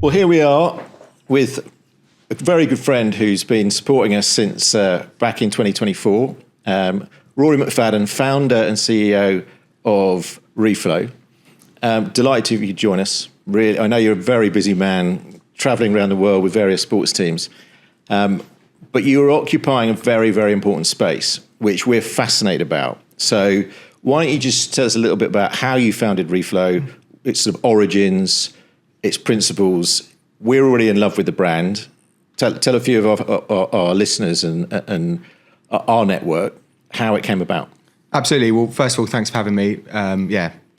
Well, here we are with a very good friend who's been supporting us since back in 2024, Rory MacFadyen, founder and CEO of REFLO. Delighted to have you join us. Really, I know you're a very busy man, travelling around the world with various sports teams, but you're occupying a very, very important space, which we're fascinated about. So why don't you just tell us a little bit about how you founded REFLO, its sort of origins, its principles. We're already in love with the brand. Tell a few of our listeners and our network how it came about. Absolutely. Well, first of all, thanks for having me.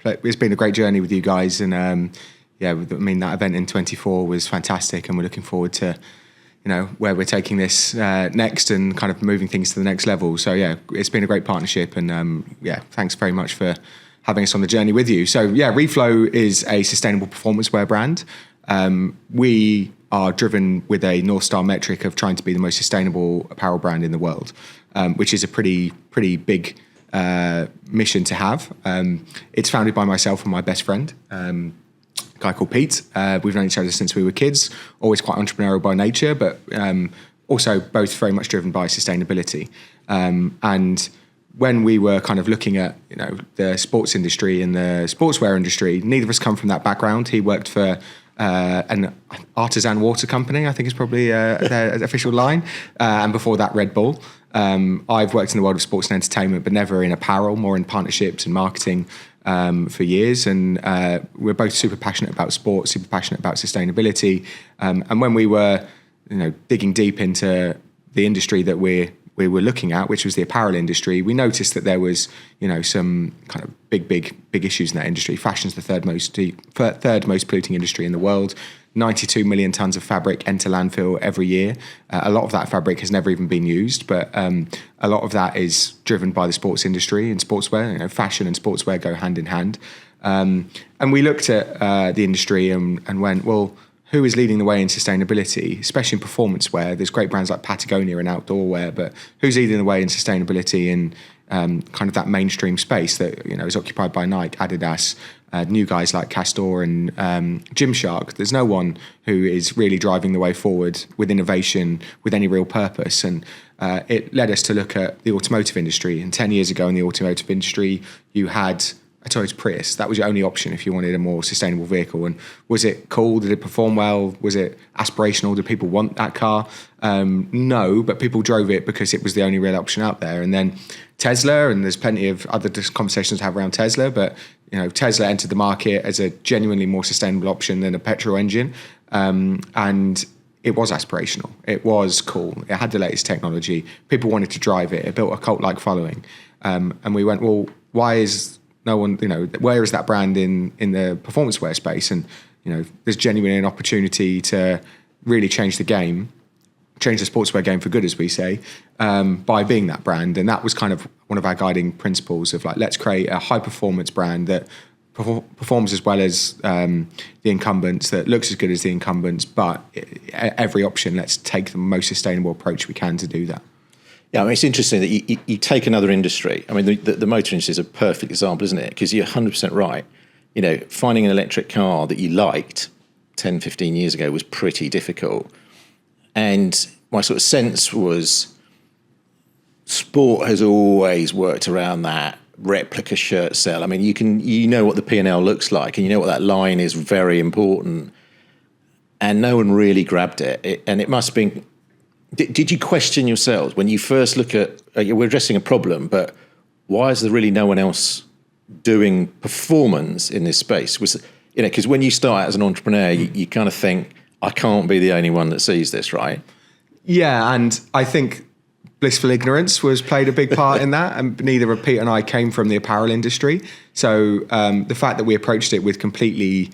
It's been a great journey with you guys, and that event in 24 was fantastic, and we're looking forward to where we're taking this next and kind of moving things to the next level. So it's been a great partnership, and thanks very much for having us on the journey with you. So REFLO is a sustainable performance wear brand. We are driven with a North Star metric of trying to be the most sustainable apparel brand in the world, which is a pretty big mission to have. It's founded by myself and my best friend, a guy called Pete. We've known each other since we were kids, always quite entrepreneurial by nature, but also both very much driven by sustainability. And when we were kind of looking at the sports industry and the sportswear industry, neither of us come from that background. He worked for an artisan water company, I think is probably their official line, and before that Red Bull. I've worked in the world of sports and entertainment, but never in apparel, more in partnerships and marketing for years. And we're both super passionate about sports, super passionate about sustainability. And when we were digging deep into the industry that we were looking at, which was the apparel industry, we noticed that there was, some kind of big issues in that industry. Fashion's the third most polluting industry in the world. 92 million tons of fabric enter landfill every year. A lot of that fabric has never even been used, but a lot of that is driven by the sports industry and sportswear. Fashion and sportswear go hand in hand. And we looked at the industry and went, well, who is leading the way in sustainability, especially in performance wear? There's great brands like Patagonia and outdoor wear, but who's leading the way in sustainability in kind of that mainstream space that is occupied by Nike, Adidas, new guys like Castor and Gymshark? There's no one who is really driving the way forward with innovation, with any real purpose. And it led us to look at the automotive industry. And 10 years ago in the automotive industry, you had a Toyota Prius. That was your only option if you wanted a more sustainable vehicle. And was it cool? Did it perform well? Was it aspirational? Did people want that car? No, but people drove it because it was the only real option out there. And then Tesla, and there's plenty of other conversations to have around Tesla, but Tesla entered the market as a genuinely more sustainable option than a petrol engine. And it was aspirational. It was cool. It had the latest technology. People wanted to drive it. It built a cult-like following. And we went, well, why is no one, where is that brand in the performance wear space? And, there's genuinely an opportunity to really change the game, change the sportswear game for good, as we say, by being that brand. And that was kind of one of our guiding principles of let's create a high performance brand that performs as well as the incumbents, that looks as good as the incumbents, but every option, let's take the most sustainable approach we can to do that. Yeah, it's interesting that you take another industry. I mean, the motor industry is a perfect example, isn't it? Because you're 100% right. Finding an electric car that you liked 10, 15 years ago was pretty difficult. And my sort of sense was sport has always worked around that replica shirt sell. I mean, you know what the P&L looks like, and you know what that line is very important. And no one really grabbed it. And it must have been... Did you question yourselves when you first look at, we're addressing a problem, but why is there really no one else doing performance in this space? Because when you start as an entrepreneur, you kind of think, I can't be the only one that sees this, right? Yeah, and I think blissful ignorance played a big part in that. And neither Pete and I came from the apparel industry. So the fact that we approached it with completely,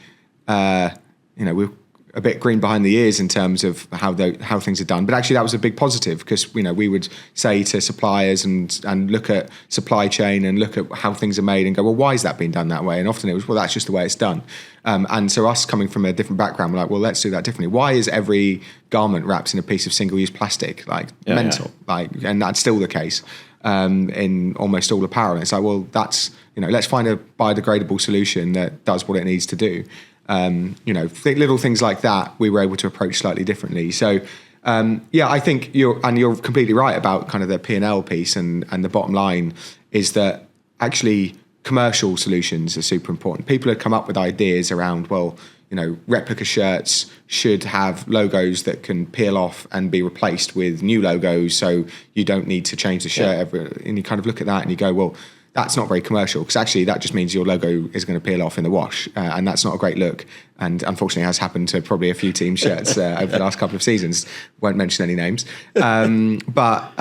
we're a bit green behind the ears in terms of how things are done. But actually that was a big positive because, we would say to suppliers and look at supply chain and look at how things are made and go, well, why is that being done that way? And often it was, well, that's just the way it's done. And so us coming from a different background, we're like, well, let's do that differently. Why is every garment wrapped in a piece of single-use plastic? Mental. And that's still the case in almost all apparel. And it's like, well, that's, let's find a biodegradable solution that does what it needs to do. Little things like that we were able to approach slightly differently. So I think you're completely right about kind of the P&L piece, and the bottom line is that actually commercial solutions are super important. People have come up with ideas around, replica shirts should have logos that can peel off and be replaced with new logos, so you don't need to change the shirt and you kind of look at that and you go, well, that's not very commercial, because actually that just means your logo is going to peel off in the wash, and that's not a great look. And unfortunately, it has happened to probably a few team shirts over the last couple of seasons. Won't mention any names, but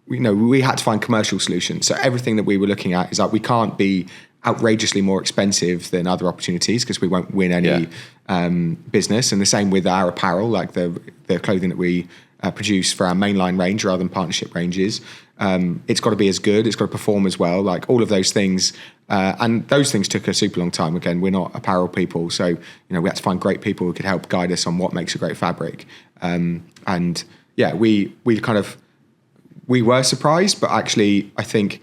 we had to find commercial solutions. So everything that we were looking at is like, we can't be outrageously more expensive than other opportunities because we won't win any business. And the same with our apparel, like the clothing that we produce for our mainline range rather than partnership ranges. It's got to be as good. It's got to perform as well. Like all of those things, and those things took a super long time. Again, we're not apparel people, so we had to find great people who could help guide us on what makes a great fabric. We were surprised, but actually, I think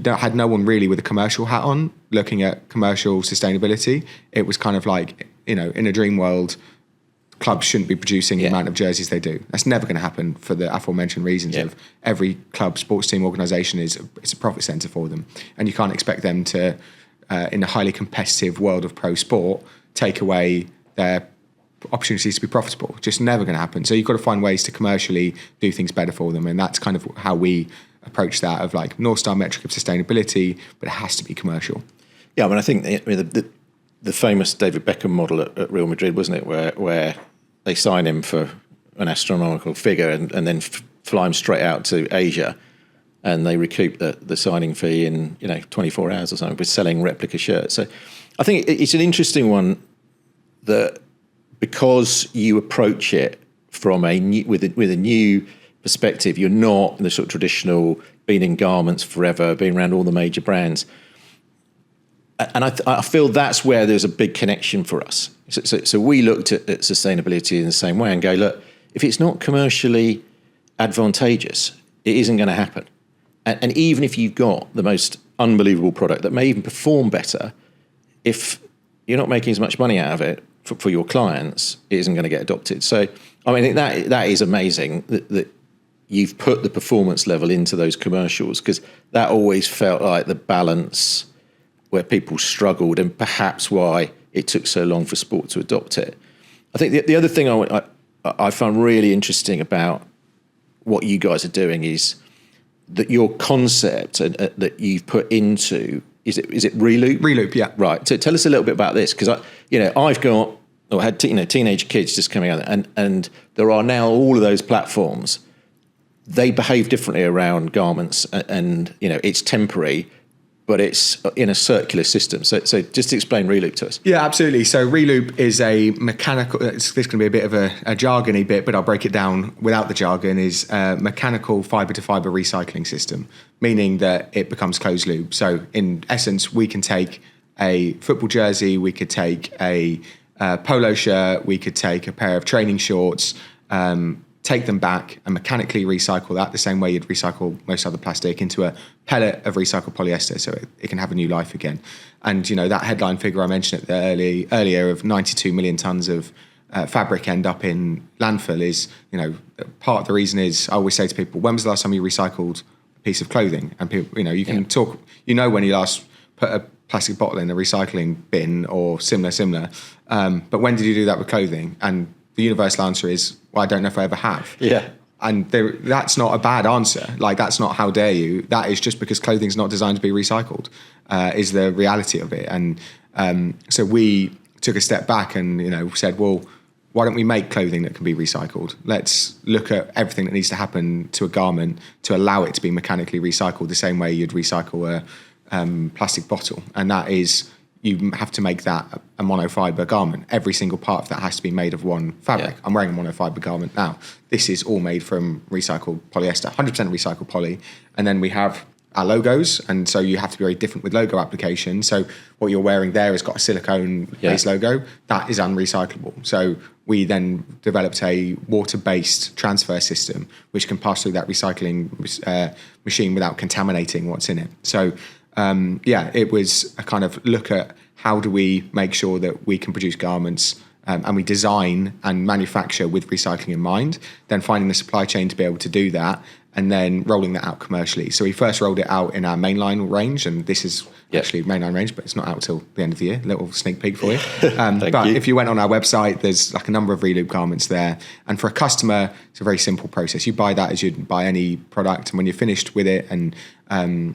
had no one really with a commercial hat on looking at commercial sustainability. It was kind of like, in a dream world, clubs shouldn't be producing the amount of jerseys they do. That's never going to happen for the aforementioned reasons of every club, sports team, organisation it's a profit centre for them. And you can't expect them to, in a highly competitive world of pro sport, take away their opportunities to be profitable. Just never going to happen. So you've got to find ways to commercially do things better for them. And that's kind of how we approach that, of like North Star metric of sustainability, but it has to be commercial. Yeah, I think the famous David Beckham model at Real Madrid, wasn't it, where they sign him for an astronomical figure and then fly him straight out to Asia, and they recoup the signing fee in 24 hours or something with selling replica shirts. So I think it's an interesting one, that because you approach it from with a new perspective, you're not the sort of traditional been in garments forever, being around all the major brands. And I feel that's where there's a big connection for us. So we looked at sustainability in the same way and go, look, if it's not commercially advantageous, it isn't going to happen. And even if you've got the most unbelievable product that may even perform better, if you're not making as much money out of it for your clients, it isn't going to get adopted. So I think that is amazing that you've put the performance level into those commercials, because that always felt like the balance where people struggled, and perhaps why it took so long for sport to adopt it. I think the other thing I found really interesting about what you guys are doing is that your concept that you've put into, is it Reloop? Reloop, yeah. Right. So tell us a little bit about this, because I've had teenage kids just coming out, and there are now all of those platforms. They behave differently around garments, and it's temporary, but it's in a circular system. So just to explain Reloop to us. Yeah, absolutely. So Reloop is a mechanical, this is going to be a bit of a jargony bit, but I'll break it down without the jargon, is a mechanical fibre-to-fibre recycling system, meaning that it becomes closed loop. So in essence, we can take a football jersey, we could take a polo shirt, we could take a pair of training shorts, take them back and mechanically recycle that the same way you'd recycle most other plastic into a pellet of recycled polyester, so it can have a new life again. And that headline figure I mentioned earlier of 92 million tons of fabric end up in landfill is, part of the reason is, I always say to people, when was the last time you recycled a piece of clothing? And people, you can talk, when you last put a plastic bottle in a recycling bin or similar, but when did you do that with clothing? And the universal answer is, well, I don't know if I ever have. Yeah. And that's not a bad answer. Like, that's not how dare you. That is just because clothing's not designed to be recycled, is the reality of it. And so we took a step back and, said, well, why don't we make clothing that can be recycled? Let's look at everything that needs to happen to a garment to allow it to be mechanically recycled the same way you'd recycle a plastic bottle. And that is, you have to make that a monofibre garment. Every single part of that has to be made of one fabric. Yeah. I'm wearing a monofibre garment now. This is all made from recycled polyester, 100% recycled poly. And then we have our logos, and so you have to be very different with logo application. So what you're wearing there has got a silicone-based logo. That is unrecyclable. So we then developed a water-based transfer system which can pass through that recycling machine without contaminating what's in it. So it was a kind of look at how do we make sure that we can produce garments and we design and manufacture with recycling in mind, then finding the supply chain to be able to do that, and then rolling that out commercially. So we first rolled it out in our mainline range, and this is actually mainline range, but it's not out till the end of the year. Little sneak peek for you. But if you went on our website, there's like a number of Reloop garments there. And for a customer, it's a very simple process. You buy that as you'd buy any product, and when you're finished with it, and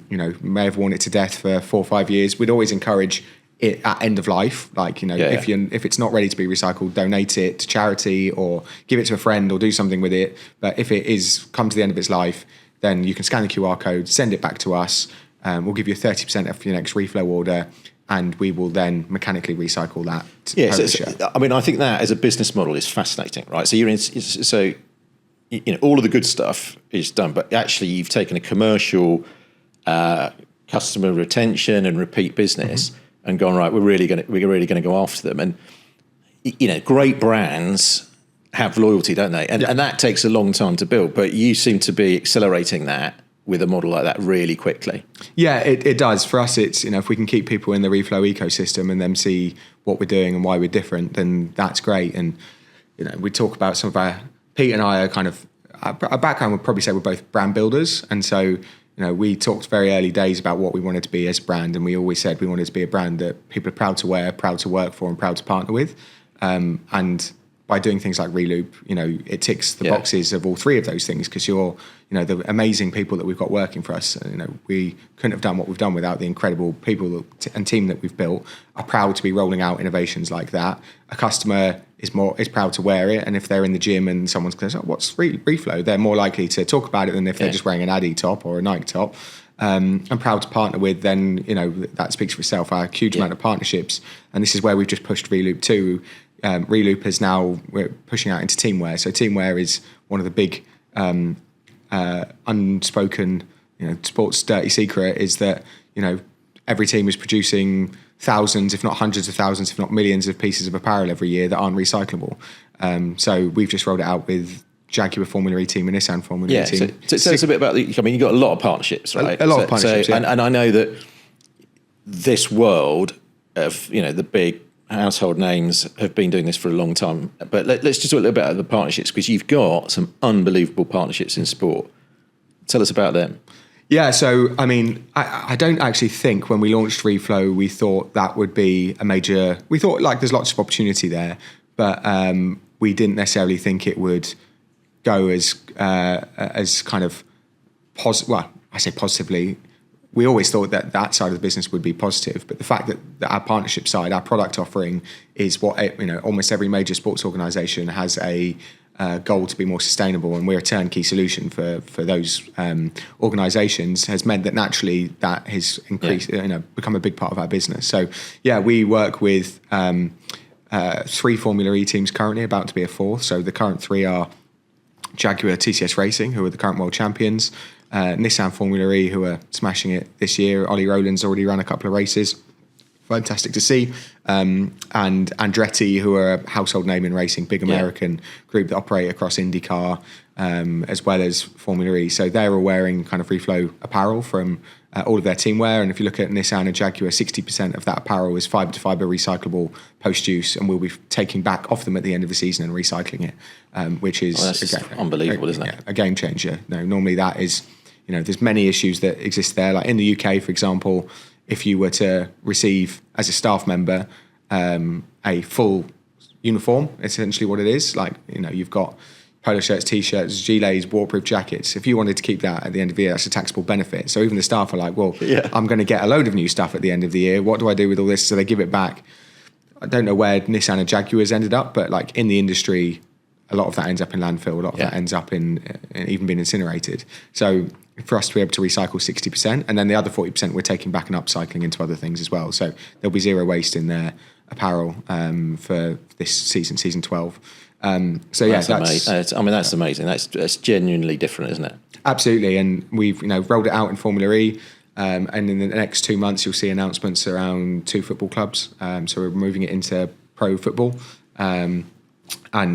you may have worn it to death for 4 or 5 years, we'd always encourage it at end of life, like if it's not ready to be recycled, donate it to charity or give it to a friend or do something with it. But if it is come to the end of its life, then you can scan the QR code, send it back to us. We'll give you 30% off your next reflow order, and we will then mechanically recycle that. I think that as a business model is fascinating, right? So all of the good stuff is done, but actually you've taken a commercial customer retention and repeat business. Mm-hmm. And gone, right, we're really going to go after them. And great brands have loyalty, don't they? And that takes a long time to build. But you seem to be accelerating that with a model like that really quickly. Yeah, it does. For us, it's if we can keep people in the reflow ecosystem and them see what we're doing and why we're different, then that's great. And we talk about some of our Pete and I are kind of our background would probably say we're both brand builders, and so. We talked very early days about what we wanted to be as a brand, and we always said we wanted to be a brand that people are proud to wear, proud to work for, and proud to partner with. And by doing things like Reloop, it ticks the boxes of all three of those things, because you're, the amazing people that we've got working for us. We couldn't have done what we've done without the incredible people and team that we've built. Are proud to be rolling out innovations like that. A customer is proud to wear it, and if they're in the gym and someone's going to say, "What's reflow?" they're more likely to talk about it than if they're just wearing an Addy top or a Nike top. I'm proud to partner with. Then that speaks for itself. Our huge amount of partnerships, and this is where we've just pushed Reloop to. Reloop is now we're pushing out into teamwear. So teamwear is one of the big unspoken sports dirty secret is that every team is producing thousands, if not hundreds of thousands, if not millions of pieces of apparel every year that aren't recyclable. So we've just rolled it out with Jaguar Formula E team and Nissan Formula E team. So tell us a bit about you've got a lot of partnerships, right? A lot of partnerships, and I know that this world of, the big household names have been doing this for a long time. But let's just talk a little bit about the partnerships, because you've got some unbelievable partnerships in sport. Tell us about them. Yeah, so, I don't actually think when we launched Reflow, we thought that would be a major... We thought, there's lots of opportunity there, but we didn't necessarily think it would go as kind of... Well, I say positively. We always thought that side of the business would be positive, but the fact that our partnership side, our product offering, is what almost every major sports organisation has a goal to be more sustainable, and we're a turnkey solution for those organisations, has meant that naturally that has increased, become a big part of our business. So we work with 3 Formula E teams currently, about to be a 4th. So the current 3 are Jaguar TCS Racing, who are the current world champions, Nissan Formula E, who are smashing it this year. Ollie Rowland's already run a couple of races. Fantastic to see. And Andretti, who are a household name in racing, big American group that operate across IndyCar, as well as Formula E. So they're all wearing kind of Reflow apparel from all of their team wear. And if you look at Nissan and Jaguar, 60% of that apparel is fibre-to-fibre recyclable post-use, and we'll be taking back off them at the end of the season and recycling it, which is unbelievable, isn't it? A game changer. No, normally that is, there's many issues that exist there. Like in the UK, for example, if you were to receive as a staff member a full uniform, essentially what it is, you've got polo shirts, t-shirts, gilets, waterproof jackets. If you wanted to keep that at the end of the year, that's a taxable benefit. So even the staff are like, I'm going to get a load of new stuff at the end of the year. What do I do with all this? So they give it back. I don't know where Nissan and Jaguars ended up, but in the industry, a lot of that ends up in landfill. A lot of that ends up in even being incinerated. So for us to be able to recycle 60%, and then the other 40% we're taking back and upcycling into other things as well. So there'll be zero waste in their apparel for this season 12. That's amazing. That's genuinely different, isn't it? Absolutely, and we've rolled it out in Formula E, and in the next 2 months you'll see announcements around 2 football clubs. So we're moving it into pro football, and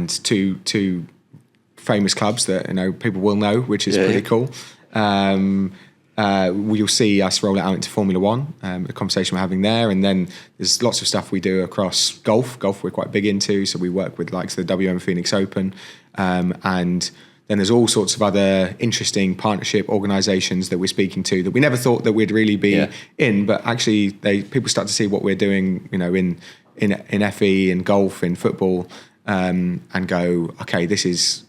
two famous clubs that people will know, which is pretty cool. you'll see us roll it out into Formula One, the conversation we're having there. And then there's lots of stuff we do across golf. Golf we're quite big into, so we work with likes of the WM Phoenix Open. And then there's all sorts of other interesting partnership organisations that we're speaking to that we never thought that we'd really be in, but actually people start to see what we're doing, in FE, in golf, in football, and go, okay, this is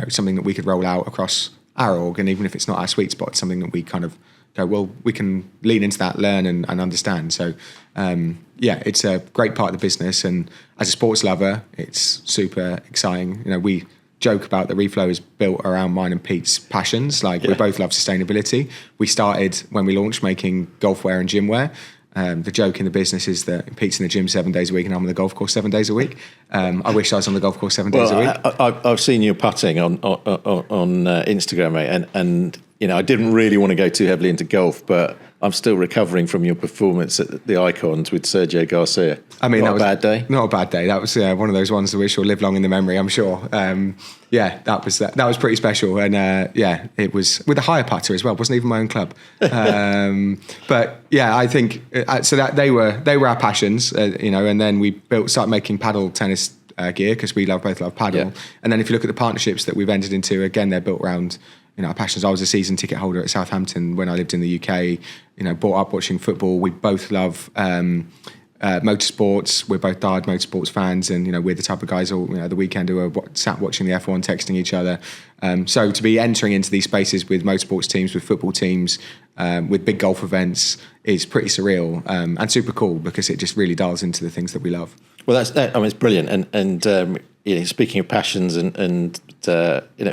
something that we could roll out across our org, and even if it's not our sweet spot, it's something that we kind of go, well, we can lean into that, learn and understand. So it's a great part of the business, and as a sports lover, it's super exciting. We joke about the REFLO is built around mine and Pete's passions. We both love sustainability. We started when we launched making golf wear and gym wear. The joke in the business is that Pete's in the gym 7 days a week and I'm on the golf course 7 days a week. I wish I was on the golf course 7 days a week. I've seen you putting on Instagram, mate, and I didn't really want to go too heavily into golf, but I'm still recovering from your performance at the Icons with Sergio Garcia. I mean, that was a bad day. Not a bad day. That was one of those ones which will live long in the memory, I'm sure. That was pretty special, and it was with a hire putter as well. It wasn't even my own club, but yeah, I think so that they were our passions, and then we started making paddle tennis gear because we both love paddle, and then if you look at the partnerships that we've entered into, again, they're built around our passions. I was a season ticket holder at Southampton when I lived in the UK. Brought up watching football. We both love motorsports. We're both diehard motorsports fans, and we're the type of guys all the weekend who are sat watching the F1, texting each other. So to be entering into these spaces with motorsports teams, with football teams, with big golf events is pretty surreal and super cool because it just really dials into the things that we love. Well, it's brilliant. And speaking of passions and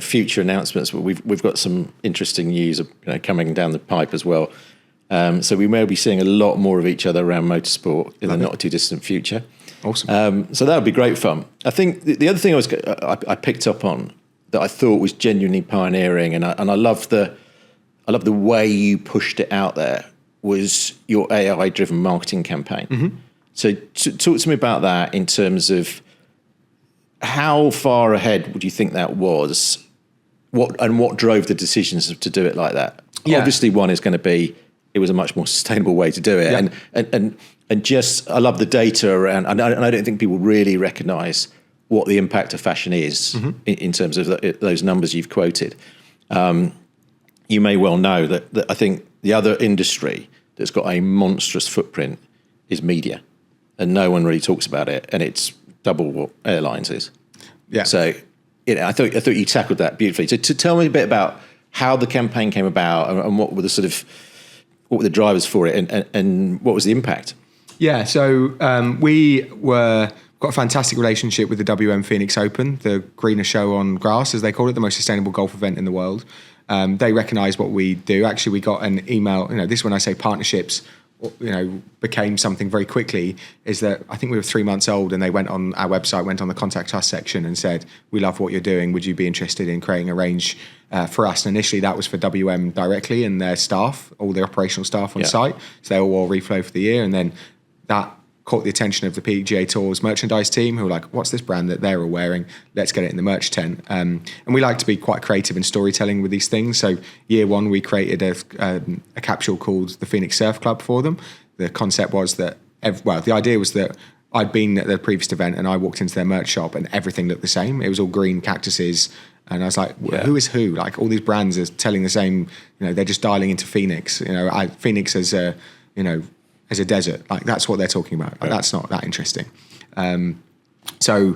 future announcements, we've got some interesting news coming down the pipe as well. So we may be seeing a lot more of each other around motorsport in the not too distant future. Awesome. So that would be great fun. I think the other thing I picked up on that I thought was genuinely pioneering, and I love the way you pushed it out there, was your AI driven marketing campaign. Mm-hmm. So talk to me about that in terms of how far ahead would you think that was? What drove the decisions to do it like that? Yeah. Obviously, one is going to be it was a much more sustainable way to do it, and just I love the data around. And I don't think people really recognise what the impact of fashion is in terms of those numbers you've quoted. You may well know that I think the other industry that's got a monstrous footprint is media, and no one really talks about it, and it's double what airlines is. Yeah. So, I thought you tackled that beautifully. So, to tell me a bit about how the campaign came about and what were the drivers for it, and what was the impact? Yeah. So got a fantastic relationship with the WM Phoenix Open, the greener show on grass, as they call it, the most sustainable golf event in the world. They recognise what we do. Actually, we got an email. This when I say partnerships, became something very quickly. Is that I think we were 3 months old, and they went on our website, went on the contact us section, and said, "We love what you're doing. Would you be interested in creating a range for us?" And initially, that was for WM directly and their staff, all the operational staff on site. So they all wore REFLO for the year, and then that caught the attention of the PGA Tour's merchandise team, who were like, "What's this brand that they're all wearing? Let's get it in the merch tent." And we like to be quite creative in storytelling with these things. So year one, we created a capsule called the Phoenix Surf Club for them. The concept was that, the idea was that I'd been at the previous event and I walked into their merch shop and everything looked the same. It was all green cactuses. And I was like, who is who? Like, all these brands are telling the same, they're just dialing into Phoenix. Phoenix as a desert, like that's what they're talking about. Like, that's not that interesting. So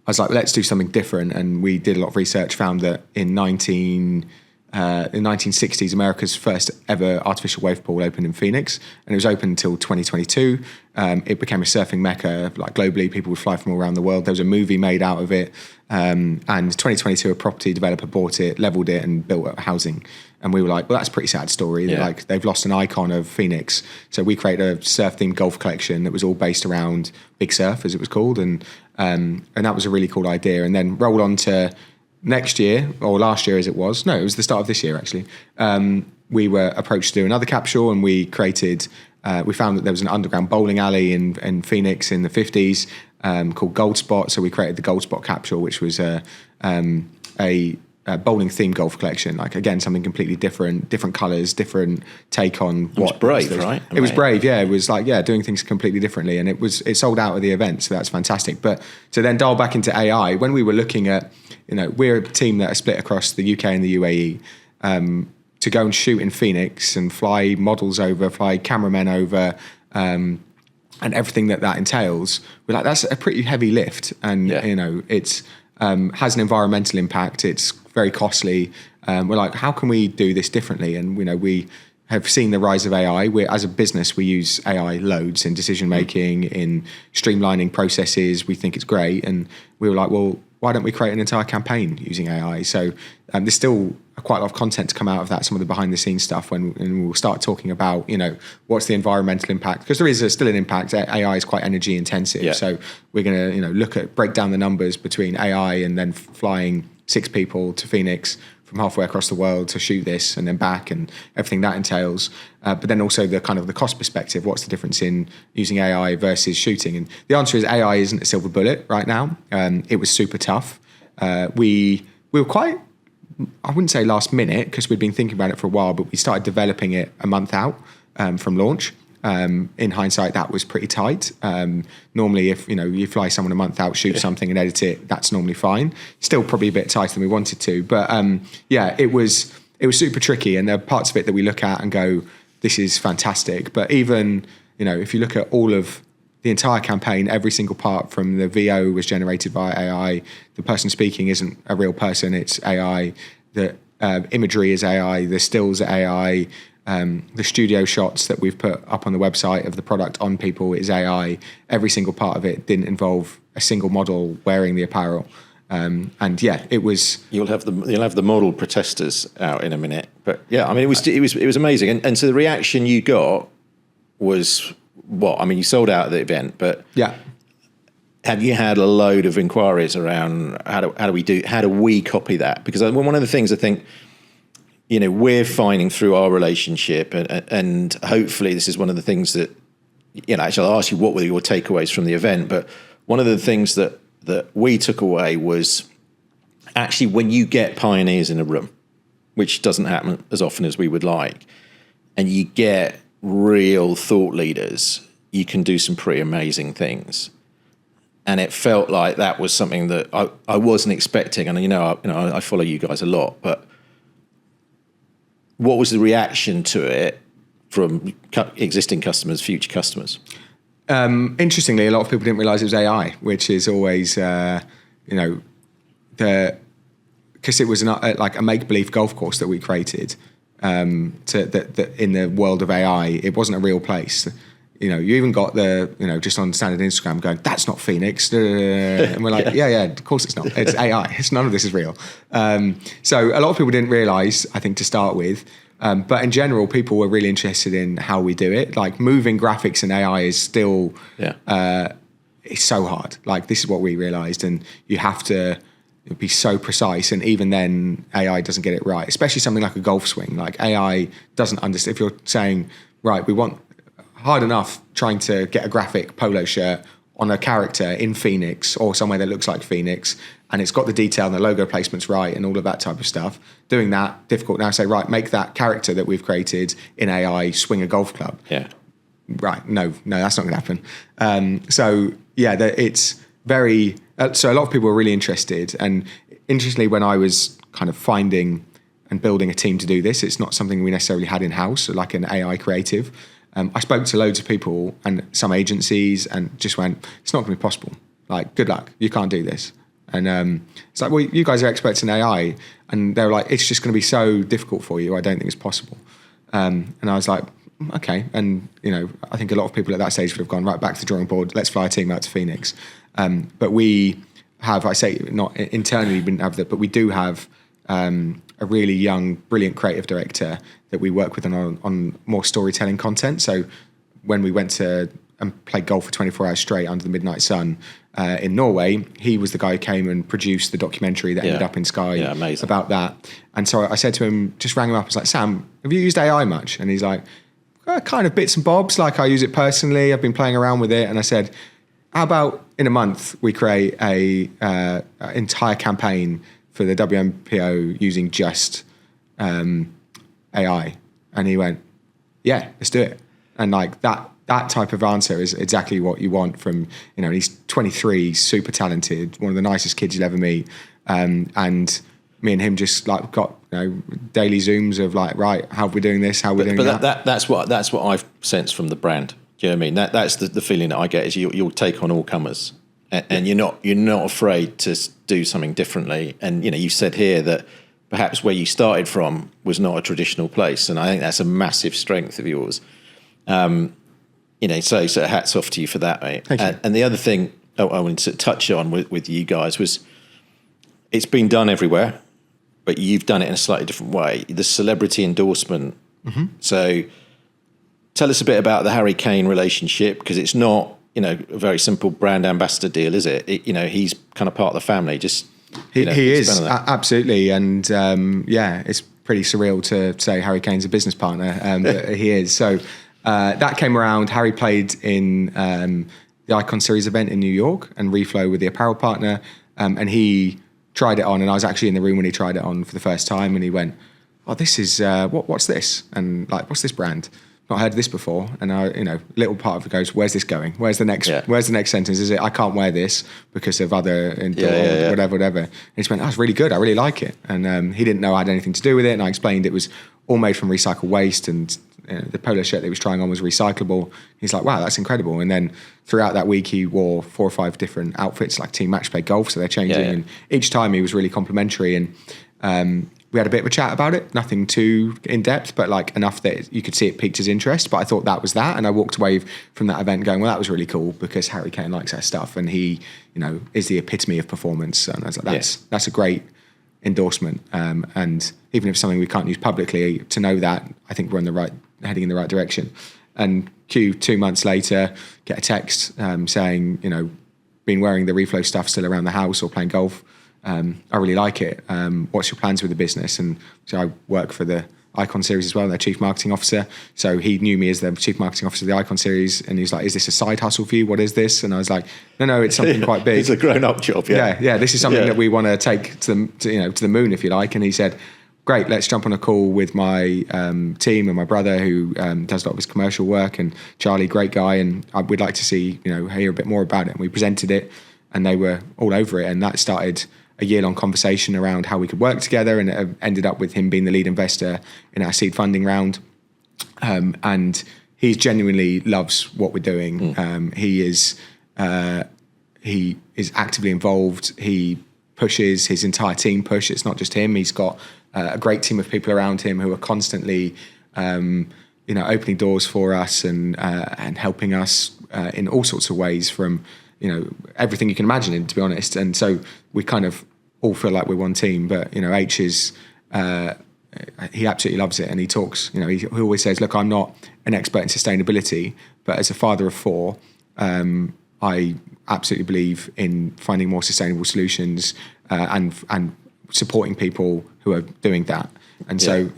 I was like, let's do something different. And we did a lot of research, found that in 1960s, America's first ever artificial wave pool opened in Phoenix, and it was open until 2022. It became a surfing mecca. Like, globally, people would fly from all around the world. There was a movie made out of it. And 2022, a property developer bought it, leveled it, and built housing. And we were like, well, that's a pretty sad story. Yeah. Like, they've lost an icon of Phoenix. So we created a surf-themed golf collection that was all based around Big Surf, as it was called. And that was a really cool idea. And then roll on to next year, or last year as it was. No, it was the start of this year, actually. We were approached to do another capsule, and we created... we found that there was an underground bowling alley in Phoenix in the 50s called Gold Spot. So we created the Gold Spot capsule, which was a bowling themed golf collection. Like, again, something completely different colours, different take on It was brave, right? It was brave, yeah. It was like, doing things completely differently, and it sold out at the event, so that's fantastic. But to then dial back into AI, when we were looking at, we're a team that are split across the UK and the UAE, to go and shoot in Phoenix and fly models over, fly cameramen over, and everything that entails, we're like, that's a pretty heavy lift, and it's has an environmental impact. It's very costly. We're like, how can we do this differently? And we have seen the rise of AI. As a business, we use AI loads in decision making, in streamlining processes. We think it's great, and we were like, well, why don't we create an entire campaign using AI? So there's still quite a lot of content to come out of that, some of the behind the scenes stuff, and we'll start talking about, what's the environmental impact, because there is still an impact. AI is quite energy intensive. So we're going to, break down the numbers between AI and then flying 6 people to Phoenix from halfway across the world to shoot this and then back, and everything that entails. But then also the kind of the cost perspective, what's the difference in using AI versus shooting? And the answer is AI isn't a silver bullet right now. It was super tough. We were quite, I wouldn't say last minute, because we'd been thinking about it for a while, but we started developing it a month out from launch. In hindsight, that was pretty tight. Normally, if you fly someone a month out, shoot something and edit it, that's normally fine. Still probably a bit tighter than we wanted to, but it was super tricky. And there are parts of it that we look at and go, this is fantastic. But even if you look at all of the entire campaign, every single part from the VO was generated by AI. The person speaking isn't a real person; it's AI. The imagery is AI. The stills are AI. The studio shots that we've put up on the website of the product on people is AI. Every single part of it didn't involve a single model wearing the apparel. It was. You'll have the model protesters out in a minute, but it was amazing, and so the reaction you got was what? I mean, you sold out at the event, but have you had a load of inquiries around how do we copy that? Because one of the things I think, we're finding through our relationship, and hopefully this is one of the things that, actually I'll ask you what were your takeaways from the event, but one of the things that we took away was actually when you get pioneers in a room, which doesn't happen as often as we would like, and you get real thought leaders, you can do some pretty amazing things. And it felt like that was something that I wasn't expecting. And I follow you guys a lot, but what was the reaction to it from existing customers, future customers? Interestingly, a lot of people didn't realise it was AI, which is always, because it was like a make-believe golf course that we created. That in the world of AI, it wasn't a real place. You even got just on standard Instagram going, that's not Phoenix. And we're like, yeah, of course it's not. It's AI. None of this is real. So a lot of people didn't realise, I think, to start with. But in general, people were really interested in how we do it. Like, moving graphics in AI is still, it's so hard. Like, this is what we realised. And you have to be so precise. And even then, AI doesn't get it right, especially something like a golf swing. Like, AI doesn't understand. If you're saying, right, we want hard enough trying to get a graphic polo shirt on a character in Phoenix or somewhere that looks like Phoenix, and it's got the detail and the logo placement's right and all of that type of stuff. Doing that, difficult. Now say, right, make that character that we've created in AI swing a golf club. Yeah. Right, no, that's not going to happen. It's very... so a lot of people were really interested. And interestingly, when I was kind of finding and building a team to do this, it's not something we necessarily had in-house, like an AI creative. I spoke to loads of people and some agencies and just went, it's not going to be possible. Like, good luck. You can't do this. And it's like, well, you guys are experts in AI. And they were like, it's just going to be so difficult for you. I don't think it's possible. And I was like, okay. And, I think a lot of people at that stage would have gone right back to the drawing board. Let's fly a team out to Phoenix. But we have, I say not internally, we didn't have that, but we do have a really young, brilliant creative director that we work with on more storytelling content. So when we went to and played golf for 24 hours straight under the midnight sun in Norway, he was the guy who came and produced the documentary that ended up in Sky about that. And so I said to him, just rang him up, I was like, Sam, have you used AI much? And he's like, kind of bits and bobs, like I use it personally, I've been playing around with it. And I said, how about in a month we create a entire campaign for the WMPO using just AI? And he went, yeah, let's do it. And like that type of answer is exactly what you want from, he's 23, super talented, one of the nicest kids you'll ever meet. And me and him just like got daily Zooms of like, right, how are we doing this? How are we doing that? But that's what I've sensed from the brand. Do you know what I mean? That's the feeling that I get is you'll take on all comers, and you're not afraid to do something differently. And you said here that perhaps where you started from was not a traditional place, and I think that's a massive strength of yours. So hats off to you for that, mate. Thank you. And the other thing I wanted to touch on with you guys was it's been done everywhere, but you've done it in a slightly different way. The celebrity endorsement. Mm-hmm. So tell us a bit about the Harry Kane relationship, because it's not, a very simple brand ambassador deal, is it? He's kind of part of the family. Just he is absolutely, and it's pretty surreal to say Harry Kane's a business partner, but he is. So that came around. Harry played in the Icon Series event in New York, and REFLO with the apparel partner, and he tried it on, and I was actually in the room when he tried it on for the first time, and he went, "Oh, this is what's this?" And like, "What's this brand? Not heard of this before." And I, little part of it goes, "Where's this going? Where's the next? Yeah. Where's the next sentence? Is it I can't wear this because of other whatever?" And he just went, "Oh, it's really good. I really like it." And he didn't know I had anything to do with it, and I explained it was all made from recycled waste, and the polo shirt that he was trying on was recyclable. He's like, "Wow, that's incredible." And then throughout that week, he wore 4 or 5 different outfits, like team match play golf, so they're changing. Yeah. And each time he was really complimentary, and we had a bit of a chat about it, nothing too in depth, but like enough that you could see it piqued his interest. But I thought that was that, and I walked away from that event going, "Well, that was really cool because Harry Kane likes our stuff, and he, is the epitome of performance." And I was like, "That's a great endorsement." And even if it's something we can't use publicly, to know that, I think we're heading in the right direction. And 2 months later, get a text saying, been wearing the REFLO stuff still around the house or playing golf. I really like it. What's your plans with the business? And so I work for the Icon Series as well, their chief marketing officer. So he knew me as the chief marketing officer of the Icon Series, and he was like, "Is this a side hustle for you? What is this?" And I was like, "No, it's something quite big. It's a grown-up job." Yeah. This is something that we want to take to the moon, if you like. And he said, "Great, let's jump on a call with my team and my brother who does a lot of his commercial work, and Charlie, great guy, and we'd like to see, hear a bit more about it." And we presented it, and they were all over it, and that started a year-long conversation around how we could work together, and it ended up with him being the lead investor in our seed funding round. And he genuinely loves what we're doing. He is actively involved. He pushes, his entire team push. It's not just him. He's got a great team of people around him who are constantly, opening doors for us and helping us in all sorts of ways, from everything you can imagine, to be honest. And so we kind of all feel like we're one team. But H is he absolutely loves it, and he talks. He always says, "Look, I'm not an expert in sustainability, but as a father of 4, I absolutely believe in finding more sustainable solutions and supporting people who are doing that." And so,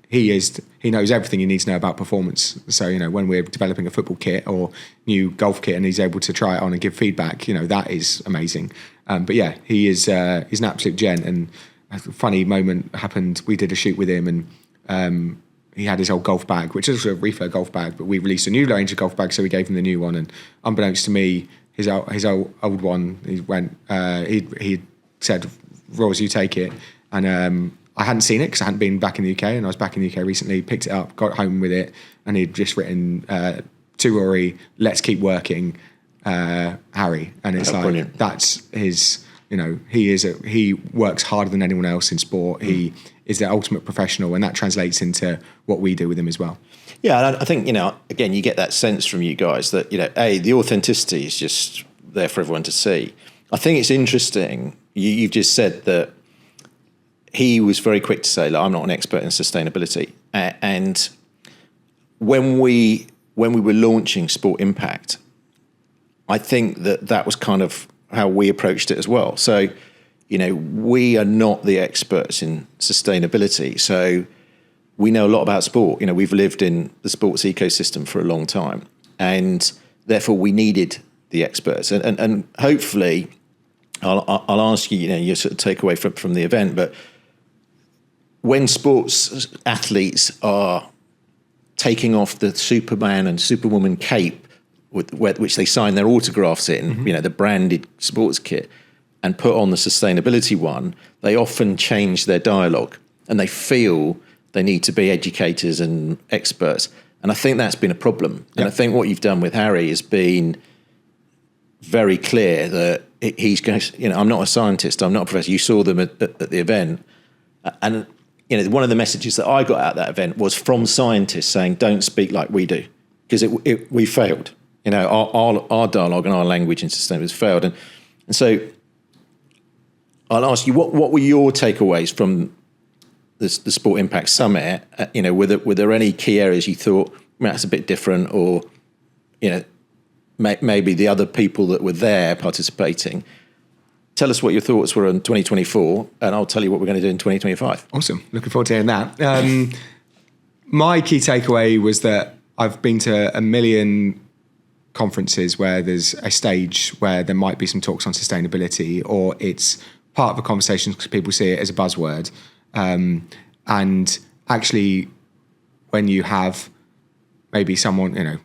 he knows everything you need to know about performance. So, when we're developing a football kit or new golf kit and he's able to try it on and give feedback, that is amazing. But yeah, he's an absolute gent. And a funny moment happened. We did a shoot with him, and he had his old golf bag, which is a REFLO golf bag, but we released a new range of golf bags, so we gave him the new one. And unbeknownst to me, his old one, he said, "Rory, you take it." And I hadn't seen it because I hadn't been back in the UK, and I was back in the UK recently, picked it up, got home with it, and he'd just written to Rory, "Let's keep working, Harry." And it's like, brilliant. That's his, he works harder than anyone else in sport. He is the ultimate professional, and that translates into what we do with him as well. Yeah, I think, again, you get that sense from you guys that, the authenticity is just there for everyone to see. I think it's interesting, you've just said that he was very quick to say, "Look, I'm not an expert in sustainability." And when we were launching Sport Impact, I think that was kind of how we approached it as well. So, we are not the experts in sustainability. So we know a lot about sport. We've lived in the sports ecosystem for a long time, and therefore we needed the experts. And hopefully I'll ask you, your sort of takeaway from the event, but when sports athletes are taking off the Superman and Superwoman cape, which they sign their autographs in, the branded sports kit, and put on the sustainability one, they often change their dialogue and they feel they need to be educators and experts. And I think that's been a problem. And I think what you've done with Harry has been very clear that he's going to, I'm not a scientist, I'm not a professor. You saw them at the event. And, one of the messages that I got out of that event was from scientists saying, don't speak like we do, because we failed. Our dialogue and our language in sustainability failed. And so I'll ask you, what were your takeaways from the Sport Impact Summit? Were there any key areas you thought that's a bit different, or maybe the other people that were there participating? Tell us what your thoughts were on 2024, and I'll tell you what we're going to do in 2025. Awesome, looking forward to hearing that. My key takeaway was that I've been to a million conferences where there's a stage where there might be some talks on sustainability, or it's part of a conversation because people see it as a buzzword. And actually, when you have maybe someone,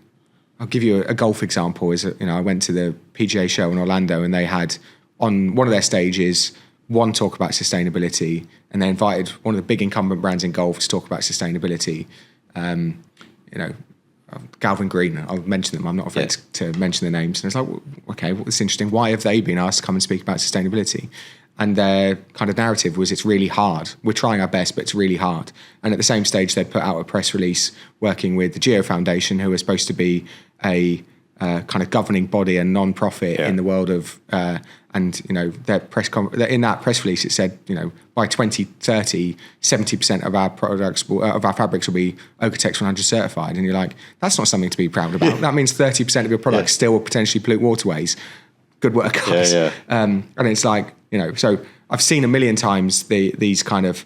I'll give you a golf example. I went to the PGA show in Orlando, and they had on one of their stages one talk about sustainability, and they invited one of the big incumbent brands in golf to talk about sustainability. Galvin Green, I'll mention them. I'm not afraid to mention their names. And it's like, okay, well, it's interesting. Why have they been asked to come and speak about sustainability? And their kind of narrative was, it's really hard. We're trying our best, but it's really hard. And at the same stage, they put out a press release working with the Geo Foundation, who are supposed to be a kind of governing body and non-profit in the world of, their in that press release, it said, by 2030, 70% of our products, of our fabrics will be Okotex 100 certified. And you're like, that's not something to be proud about. That means 30% of your products still will potentially pollute waterways. Good work, guys. And it's like, so I've seen a million times these kind of,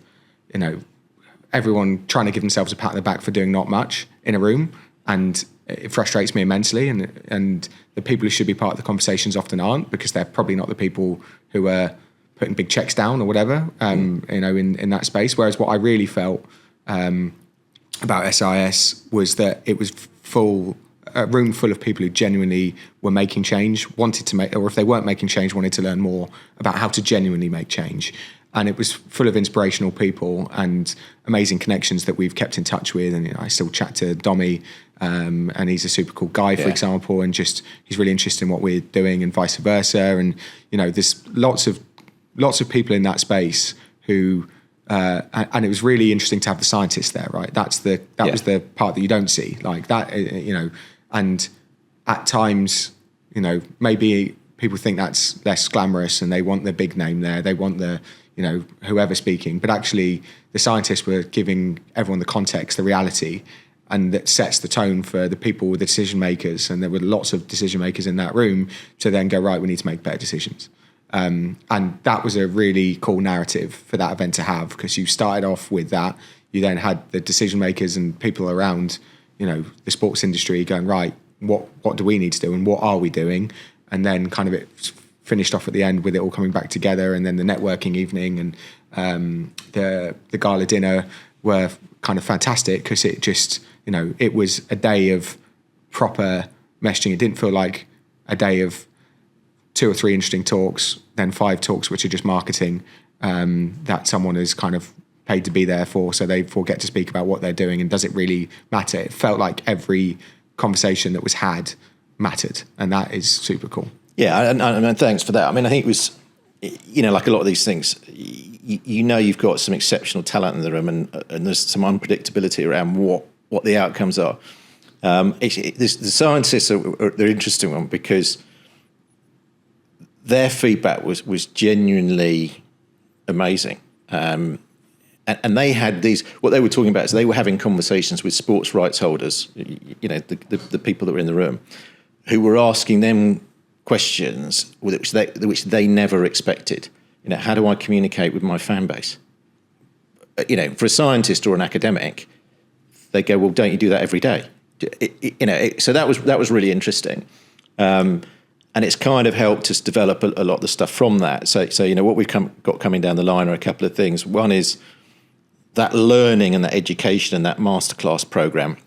everyone trying to give themselves a pat on the back for doing not much in a room. And it frustrates me immensely. And the people who should be part of the conversations often aren't, because they're probably not the people who are putting big checks down or whatever, in that space. Whereas what I really felt about SIS was that it was a room full of people who genuinely were making change, wanted to make, or if they weren't making change, wanted to learn more about how to genuinely make change. And it was full of inspirational people and amazing connections that we've kept in touch with. And I still chat to Dommy, and he's a super cool guy, for example, and just he's really interested in what we're doing, and vice versa. And there's lots of people in that space who. And it was really interesting to have the scientists there, right? That was the part that you don't see, like that, and at times, maybe people think that's less glamorous and they want the big name there. They want the, whoever speaking, but actually the scientists were giving everyone the context, the reality, and that sets the tone for the people with the decision makers. And there were lots of decision makers in that room to then go, right, we need to make better decisions. And that was a really cool narrative for that event to have, because you started off with that. You then had the decision makers and people around, the sports industry going, right, what do we need to do and what are we doing? And then kind of it finished off at the end with it all coming back together. And then the networking evening and the gala dinner were kind of fantastic, because it just, it was a day of proper messaging. It didn't feel like a day of 2 or 3 interesting talks, then 5 talks which are just marketing, that someone is kind of paid to be there for, so they forget to speak about what they're doing. And does it really matter? It felt like every conversation that was had mattered, and that is super cool. Yeah, and thanks for that. I mean, I think it was, like a lot of these things, you've got some exceptional talent in the room, and there's some unpredictability around what the outcomes are. The scientists they're an interesting one, because their feedback was genuinely amazing. And they had what they were talking about is they were having conversations with sports rights holders, the people that were in the room, who were asking them questions which they never expected. How do I communicate with my fan base? For a scientist or an academic, they go, well, don't you do that every day? So that was really interesting. And it's kind of helped us develop a lot of the stuff from that. So what we've got coming down the line are a couple of things. One is that learning and that education and that masterclass program.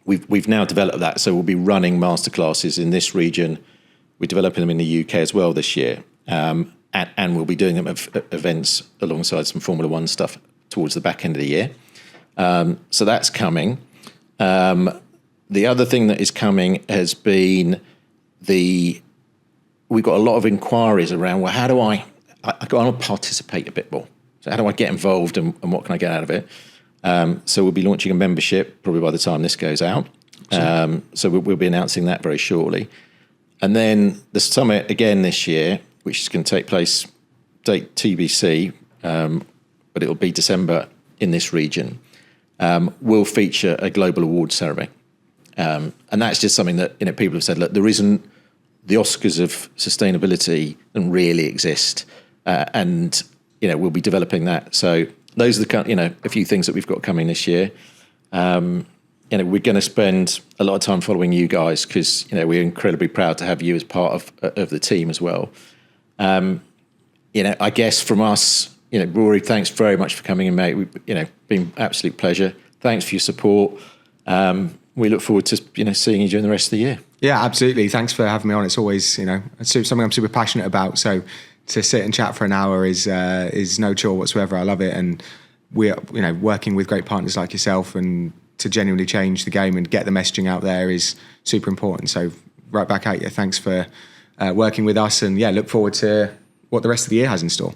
We've now developed that, so we'll be running masterclasses in this region. We're developing them in the UK as well this year, and we'll be doing them at events alongside some Formula One stuff towards the back end of the year. So that's coming. The other thing that is coming has been we've got a lot of inquiries around, well, how do I want to participate a bit more? So how do I get involved and what can I get out of it? So we'll be launching a membership probably by the time this goes out. So we'll be announcing that very shortly. And then the summit again this year, which is going to take place, date TBC, but it'll be December in this region, will feature a global awards ceremony. And that's just something that people have said, look, there isn't the Oscars of sustainability doesn't really exist, and we'll be developing that. So those are the a few things that we've got coming this year. We're going to spend a lot of time following you guys because we're incredibly proud to have you as part of the team as well. I guess from us, Rory, thanks very much for coming in, mate. Been an absolute pleasure. Thanks for your support. We look forward to seeing you during the rest of the year. Yeah, absolutely. Thanks for having me on. It's always something I'm super passionate about. So to sit and chat for an hour is no chore whatsoever. I love it, and we're working with great partners like yourself, and to genuinely change the game and get the messaging out there is super important. So right back at you. Thanks for working with us, and look forward to what the rest of the year has in store.